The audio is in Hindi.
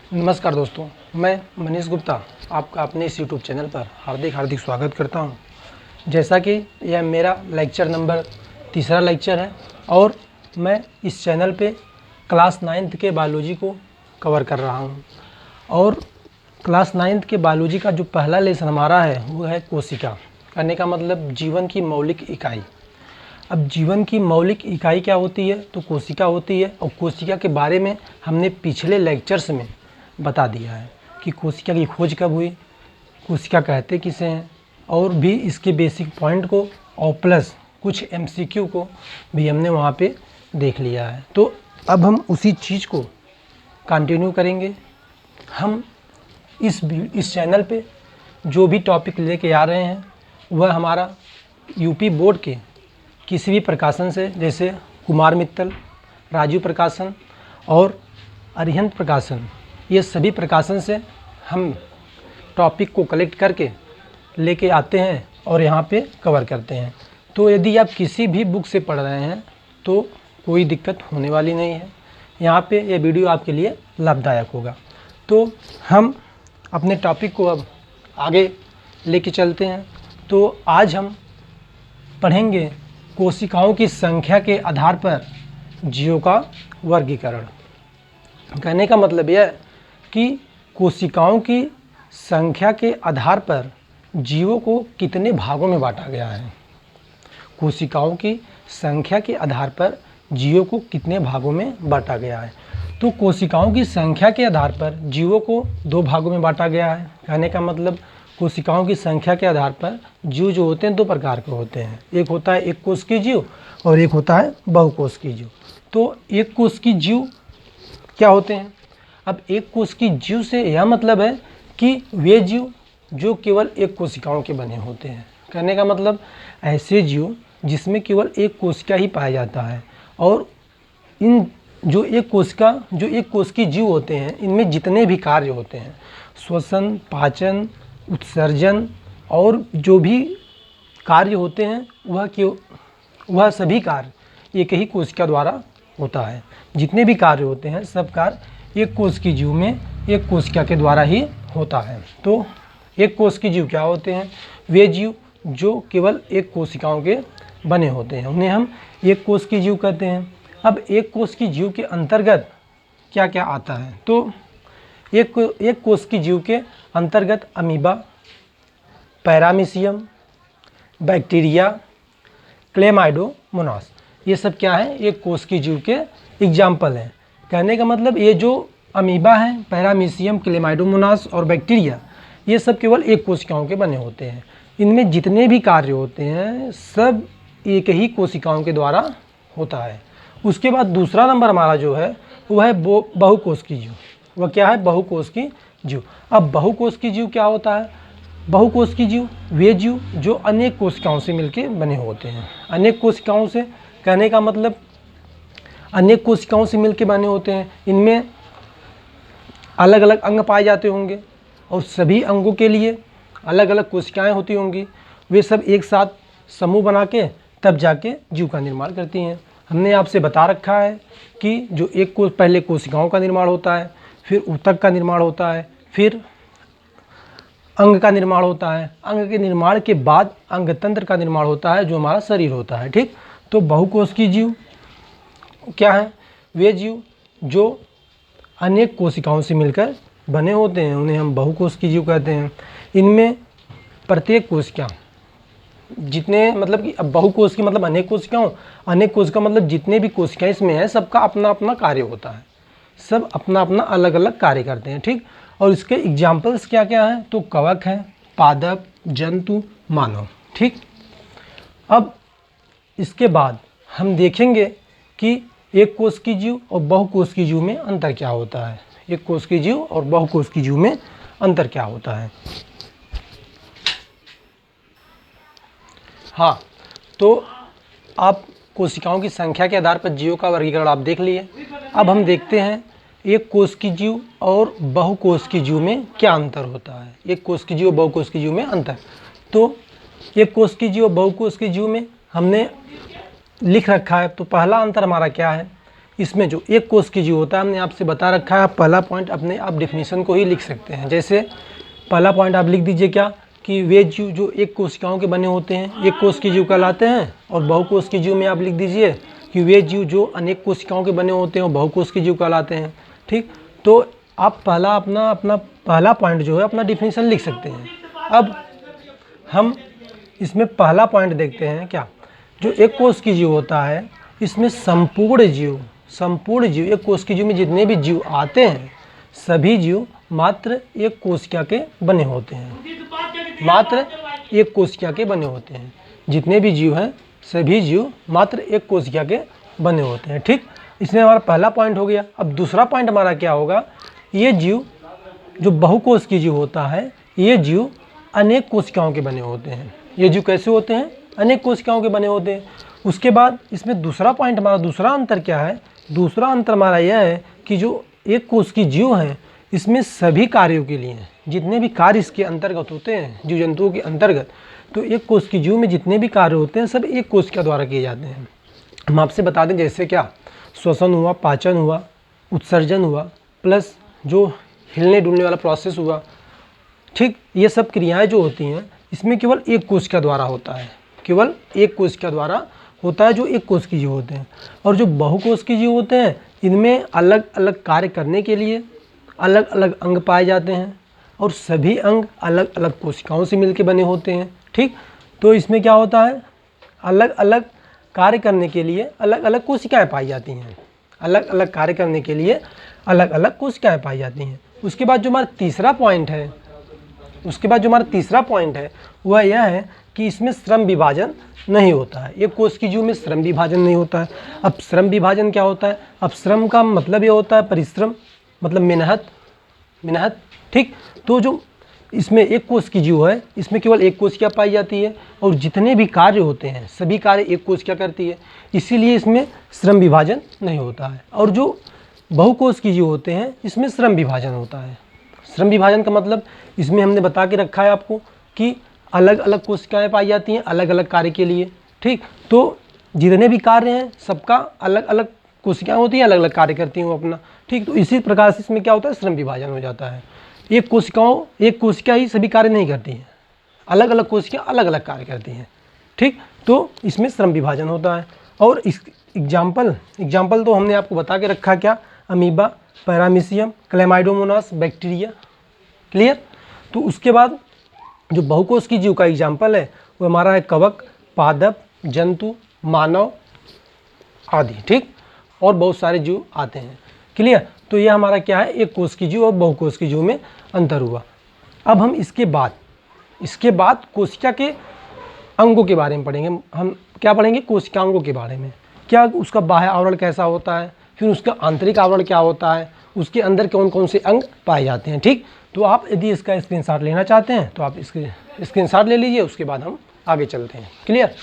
नमस्कार दोस्तों, मैं मनीष गुप्ता आपका अपने इस यूट्यूब चैनल पर हार्दिक स्वागत करता हूं। जैसा कि यह मेरा लेक्चर नंबर 3 लेक्चर है और मैं इस चैनल पे क्लास 9th के बायोलॉजी को कवर कर रहा हूं। और क्लास 9th के बायोलॉजी का जो पहला लेसन हमारा है वो है कोशिका। कहने का मतलब जीवन की मौलिक इकाई। अब जीवन की मौलिक इकाई क्या होती है? तो कोशिका होती है। और कोशिका के बारे में हमने पिछले लेक्चर्स में बता दिया है कि कोशिका की खोज कब हुई, कोशिका कहते किसे हैं, और भी इसके बेसिक पॉइंट को और प्लस कुछ MCQ को भी हमने वहाँ पे देख लिया है। तो अब हम उसी चीज़ को कंटिन्यू करेंगे। हम इस चैनल पे जो भी टॉपिक लेके आ रहे हैं वह हमारा यूपी बोर्ड के किसी भी प्रकाशन से, जैसे कुमार मित्तल, राजीव प्रकाशन और अरिहंत प्रकाशन, ये सभी प्रकाशन से हम टॉपिक को कलेक्ट करके लेके आते हैं और यहाँ पे कवर करते हैं। तो यदि आप किसी भी बुक से पढ़ रहे हैं तो कोई दिक्कत होने वाली नहीं है। यहाँ पे ये वीडियो आपके लिए लाभदायक होगा। तो हम अपने टॉपिक को अब आगे लेके चलते हैं। तो आज हम पढ़ेंगे कोशिकाओं की संख्या के आधार पर जीवों का वर्गीकरण। कहने का मतलब यह कि कोशिकाओं की संख्या के आधार पर जीवों को कितने भागों में बांटा गया है। कोशिकाओं की संख्या के आधार पर जीवों को कितने भागों में बांटा गया है। तो कोशिकाओं की संख्या के आधार पर जीवों को 2 भागों में बांटा गया है। कहने का मतलब कोशिकाओं की संख्या के आधार पर जीव जो होते हैं 2 प्रकार के होते हैं। एक होता है एक कोश की जीव और एक होता है बहुकोश की जीव। तो एक कोश की जीव क्या होते हैं? अब एक कोश की जीव से यह मतलब है कि वे जीव जो केवल एक कोशिकाओं के बने होते हैं। कहने का मतलब ऐसे जीव जिसमें केवल एक कोशिका ही पाया जाता है। और इन जो एक कोश की जीव होते हैं, इनमें जितने भी कार्य होते हैं, श्वसन, पाचन, उत्सर्जन और जो भी कार्य होते हैं वह सभी कार्य एक ही कोशिका द्वारा होता है। जितने भी कार्य होते हैं सब कार्य एक कोश की जीव में एक कोशिका के द्वारा ही होता है। तो एक कोश की जीव क्या होते हैं? वे जीव जो केवल एक कोशिकाओं के बने होते हैं, उन्हें हम एक कोश की जीव कहते हैं। अब एक कोश की जीव के अंतर्गत क्या क्या आता है? तो एक कोश की जीव के अंतर्गत अमीबा, पैरामीशियम, बैक्टीरिया, क्लेमाइडोमोनास, ये सब क्या है? एक कोश की जीव के एग्जाम्पल हैं। कहने का मतलब ये जो अमीबा है, पैरामीशियम, क्लेमाइडोमोनास और बैक्टीरिया, ये सब केवल एक कोशिकाओं के बने होते हैं। इनमें जितने भी कार्य होते हैं सब एक ही कोशिकाओं के द्वारा होता है। उसके बाद दूसरा नंबर हमारा जो है वह है बहुकोश की जीव। वह क्या है? बहुकोश की जीव। अब बहुकोश की जीव क्या होता है? बहुकोश की जीव वे जीव जो अनेक कोशिकाओं से मिलकर बने होते हैं। अनेक कोशिकाओं से कहने का मतलब अनेक कोशिकाओं से मिलकर बने होते हैं। इनमें अलग अलग अंग पाए जाते होंगे और सभी अंगों के लिए अलग अलग कोशिकाएं होती होंगी। वे सब एक साथ समूह बना के तब जाके जीव का निर्माण करती हैं। हमने आपसे बता रखा है कि जो पहले कोशिकाओं का निर्माण होता है, फिर ऊतक का निर्माण होता है, फिर अंग का निर्माण होता है। अंग के निर्माण के बाद अंगतंत्र का निर्माण होता है जो हमारा शरीर होता है। ठीक, तो बहुकोश की जीव क्या है? वे जीव जो अनेक कोशिकाओं से मिलकर बने होते हैं, उन्हें हम बहुकोश की जीव कहते हैं। इनमें प्रत्येक कोशिका जितने मतलब कि अब बहुकोश की मतलब अनेक कोशिकाओं, अनेक कोशिका मतलब जितने भी कोशिकाएं इसमें हैं सबका अपना अपना कार्य होता है। सब अपना अपना अलग अलग कार्य करते हैं। ठीक, और इसके एग्जाम्पल्स क्या क्या हैं? तो कवक है, पादप, जंतु, मानव। ठीक, अब इसके बाद हम देखेंगे कि एक कोश की जीव और बहुकोश की जीव में अंतर क्या होता है। एक कोश की जीव और बहुकोश की जीव में अंतर क्या होता है। हाँ, तो आप कोशिकाओं की संख्या के आधार पर जीवों का वर्गीकरण आप देख लिए। अब हम देखते हैं एक कोश की जीव और बहुकोश की जीव में क्या अंतर होता है। एक कोश की जीव और बहुकोश की जीव में अंतर। तो एक कोश की जीव और बहुकोश की जीव में हमने लिख रखा है। तो पहला अंतर हमारा क्या है इसमें जो एक कोष की जीव होता है, हमने आपसे बता रखा है, आप पहला पॉइंट अपने आप डेफिनेशन को ही लिख सकते हैं। जैसे पहला पॉइंट आप लिख दीजिए क्या, कि वे जीव जो एक कोशिकाओं के बने होते हैं एक कोष की जीव कहलाते हैं। और बहुकोष की जीव में आप लिख दीजिए कि वे जीव जो अनेक कोशिकाओं के बने होते हैं बहुकोष की जीव कहलाते हैं। ठीक, तो आप अपना पहला पॉइंट जो है अपना डिफिनीशन लिख सकते हैं। अब हम इसमें पहला पॉइंट देखते हैं क्या, जो एक कोष की जीव होता है इसमें संपूर्ण जीव एक कोष की जीव में जितने भी जीव आते हैं सभी जीव मात्र एक कोशिका के बने होते हैं, मात्र एक कोशिका के बने होते हैं। जितने भी जीव हैं सभी जीव मात्र एक कोशिका के बने होते हैं। ठीक, इसमें हमारा पहला पॉइंट हो गया। अब दूसरा पॉइंट हमारा क्या होगा, ये जीव जो बहुकोष की जीव होता है ये जीव अनेक कोशिकाओं के बने होते हैं। ये जीव कैसे होते हैं, अनेक कोशिकाओं के बने होते हैं। उसके बाद इसमें दूसरा पॉइंट हमारा दूसरा अंतर क्या है, दूसरा अंतर हमारा यह है कि जो एक कोष की जीव हैं इसमें सभी कार्यों के लिए जितने भी कार्य इसके अंतर्गत होते हैं जीव जंतुओं के अंतर्गत, तो एक कोष की जीव में जितने भी कार्य होते हैं सब एक कोशिका द्वारा किए जाते हैं। हम आपसे बता दें जैसे क्या, श्वसन हुआ, पाचन हुआ, उत्सर्जन हुआ, प्लस जो हिलने डुलने वाला प्रोसेस हुआ। ठीक, ये सब क्रियाएं जो होती हैं इसमें केवल एक कोशिका द्वारा होता है, केवल एक कोशिका द्वारा होता है जो एक कोष की जीव होते हैं। और जो बहुकोष की जीव होते हैं इनमें अलग अलग कार्य करने के लिए अलग अलग अंग पाए जाते हैं और सभी अंग अलग अलग कोशिकाओं से मिलकर बने होते हैं। ठीक, तो इसमें क्या होता है, अलग अलग कार्य करने के लिए अलग अलग कोशिकाएं पाई जाती हैं, अलग अलग कार्य करने के लिए अलग अलग कोशिकाएं पाई जाती हैं। उसके बाद जो हमारा तीसरा पॉइंट है वह यह है कि इसमें श्रम विभाजन नहीं होता है। एक कोष की जीव में श्रम विभाजन नहीं होता है। अब श्रम विभाजन क्या होता है, अब श्रम का मतलब ये होता है परिश्रम, मतलब मेहनत। ठीक, तो जो इसमें एक कोष की जीव है इसमें केवल एक कोशिका पाई जाती है और जितने भी कार्य होते हैं सभी कार्य एक कोशिका करती है, इसीलिए इसमें श्रम विभाजन नहीं होता है। और जो बहुकोष की जीव होते हैं इसमें श्रम विभाजन होता है। श्रम विभाजन का मतलब इसमें हमने बता के रखा है आपको कि अलग अलग कोशिकाएं पाई जाती हैं अलग अलग कार्य के लिए। ठीक, तो जितने भी कार्य हैं सबका अलग अलग कोशिकाएं होती हैं, अलग अलग कार्य करती हैं वो अपना। ठीक, तो इसी प्रकार से इसमें क्या होता है, श्रम विभाजन हो जाता है। एक कोशिका ही सभी कार्य नहीं करती हैं, अलग अलग कोशिका अलग अलग कार्य करती हैं। ठीक, तो इसमें श्रम विभाजन होता है। और इस एग्जाम्पल तो हमने आपको बता के रखा क्या, amoeba, paramecium, Chlamydomonas, bacteria. Clear. तो उसके बाद जो बहुकोष की जीव का एग्जाम्पल है वो हमारा है कवक, पादप, जंतु, मानव आदि। ठीक, और बहुत सारे जीव आते हैं। क्लियर। तो ये हमारा क्या है, एक कोष की जीव और बहुकोष की जीव में अंतर हुआ। अब हम इसके बाद कोशिका के अंगों के बारे में पढ़ेंगे। हम क्या पढ़ेंगे, कोशिकांगों के बारे में, क्या उसका बाह्य आवरण कैसा होता है, फिर उसका आंतरिक आवरण क्या होता है, उसके अंदर कौन कौन से अंग पाए जाते हैं। ठीक, तो आप यदि इसका स्क्रीनशॉट लेना चाहते हैं तो आप इसके स्क्रीनशॉट ले लीजिए, उसके बाद हम आगे चलते हैं। क्लियर।